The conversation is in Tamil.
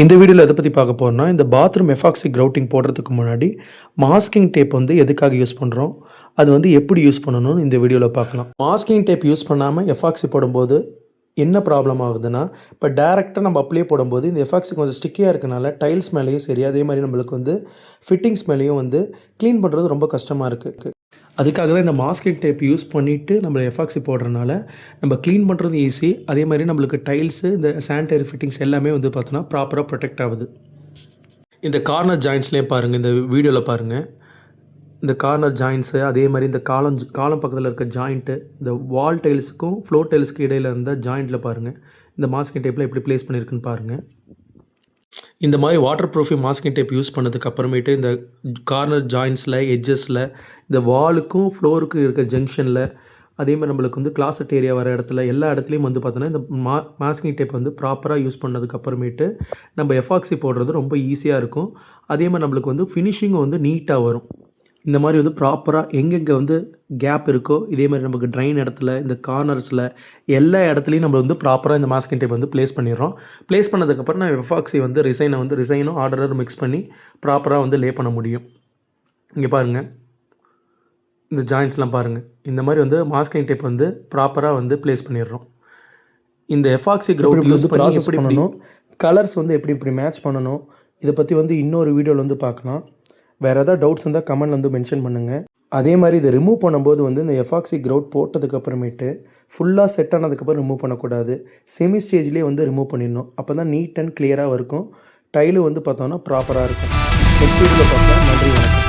இந்த வீடியோவில் எதை பற்றி பார்க்க போகிறோம்னா, இந்த பாத்ரூம் எஃபாக்சி கிரவுட்டிங் போடுறதுக்கு முன்னாடி மாஸ்கிங் டேப் வந்து எதுக்காக யூஸ் பண்ணுறோம், அது வந்து எப்படி யூஸ் பண்ணணும்னு இந்த வீடியோவில் பார்க்கலாம். மாஸ்கிங் டேப் யூஸ் பண்ணாமல் எஃபாக்சி போடும்போது என்ன ப்ராப்ளம் ஆகுதுன்னா, இப்போ டேரெக்டாக நம்ம அப்ளை போடும்போது இந்த எஃபாக்சி கொஞ்சம் ஸ்டிக்கியாக இருக்கனால டைல்ஸ் மேலேயும் சரி, அதே மாதிரி நம்மளுக்கு வந்து ஃபிட்டிங்ஸ் மேலேயும் வந்து க்ளீன் பண்ணுறது ரொம்ப கஷ்டமாக இருக்குது. அதுக்காக தான் இந்த மாஸ்கிங் டேப் யூஸ் பண்ணிவிட்டு நம்ம எஃபாக்சி போடுறதுனால நம்ம க்ளீன் பண்ணுறது ஈஸி. அதே மாதிரி நம்மளுக்கு டைல்ஸு, இந்த சானிடரி ஃபிட்டிங்ஸ் எல்லாமே வந்து பார்த்தோன்னா ப்ராப்பராக ப்ரொடெக்ட் ஆகுது. இந்த கார்னர் ஜாயின்ட்ஸ்லேயும் பாருங்கள், இந்த வீடியோவில் பாருங்கள், இந்த கார்னர் ஜாயின்ட்ஸு, அதே மாதிரி இந்த காலம் பக்கத்தில் இருக்க ஜாயிண்ட்டு, இந்த வால் டைல்ஸுக்கும் ஃப்ளோர் டைல்ஸுக்கு இடையில் இருந்த ஜாயிண்ட்டில் பாருங்கள், இந்த மாஸ்கிங் டேப்பில் எப்படி ப்ளேஸ் பண்ணியிருக்குன்னு பாருங்கள். இந்த மாதிரி waterproofing masking tape use பண்ணதுக்கு அப்புறமேட்டு இந்த கார்னர் ஜாயின்ட்ஸில், எட்ஜஸில், இந்த வாலுக்கும் ஃப்ளோருக்கும் இருக்க ஜங்ஷனில், அதே மாதிரி நம்மளுக்கு வந்து கிளாசட் ஏரியா வர இடத்துல எல்லா இடத்துலையும் வந்து பார்த்தோன்னா இந்த மாஸ்கிங் டேப் வந்து ப்ராப்பராக யூஸ் பண்ணதுக்கு அப்புறமேட்டு நம்ம எஃபாக்சி போடுறது ரொம்ப ஈஸியாக இருக்கும். அதே மாதிரி நம்மளுக்கு வந்து ஃபினிஷிங்கும் வந்து நீட்டாக வரும். இந்த மாதிரி வந்து ப்ராப்பராக எங்கெங்கே வந்து கேப் இருக்கோ, இதே மாதிரி நமக்கு ட்ரைன் இடத்துல, இந்த கார்னர்ஸில் எல்லா இடத்துலையும் நம்ம வந்து ப்ராப்பராக இந்த மாஸ்கிங் டேப் வந்து ப்ளேஸ் பண்ணிடுறோம். ப்ளேஸ் பண்ணதுக்கப்புறம் நான் எஃபாக்சி வந்து ரிசைனும் ஆர்டரும் மிக்ஸ் பண்ணி ப்ராப்பராக வந்து லே பண்ண முடியும். இங்கே பாருங்கள், இந்த ஜாயின்ட்ஸ்லாம் பாருங்கள், இந்த மாதிரி வந்து மாஸ்கிங் டேப் வந்து ப்ராப்பராக வந்து ப்ளேஸ் பண்ணிடுறோம். இந்த எஃபாக்சி கிரவுட் யூஸ் பண்ணி எப்படி பண்ணணும், கலர்ஸ் வந்து எப்படி மேட்ச் பண்ணணும், இதை பற்றி வந்து இன்னொரு வீடியோவில் வந்து பார்க்கலாம். வேறு ஏதாவது டவுட்ஸ் இருந்தால் கமெண்ட்டில் வந்து மென்ஷன் பண்ணுங்கள். அதே மாதிரி இதை ரிமூவ் பண்ணும்போது வந்து இந்த எஃபாக்சி கிரவுட் போட்டதுக்கப்புறமேட்டு ஃபுல்லாக செட் ஆனதுக்கப்புறம் ரிமூவ் பண்ணக்கூடாது. செமி ஸ்டேஜ்லேயே வந்து ரிமூவ் பண்ணிடணும். அப்போ தான் நீட் அண்ட் கிளியராக இருக்கும். டைலும் வந்து பார்த்தோன்னா ப்ராப்பராக இருக்கும். நெக்ஸ்ட் வீடியோவில் பார்க்கலாம். நன்றி, வணக்கம்.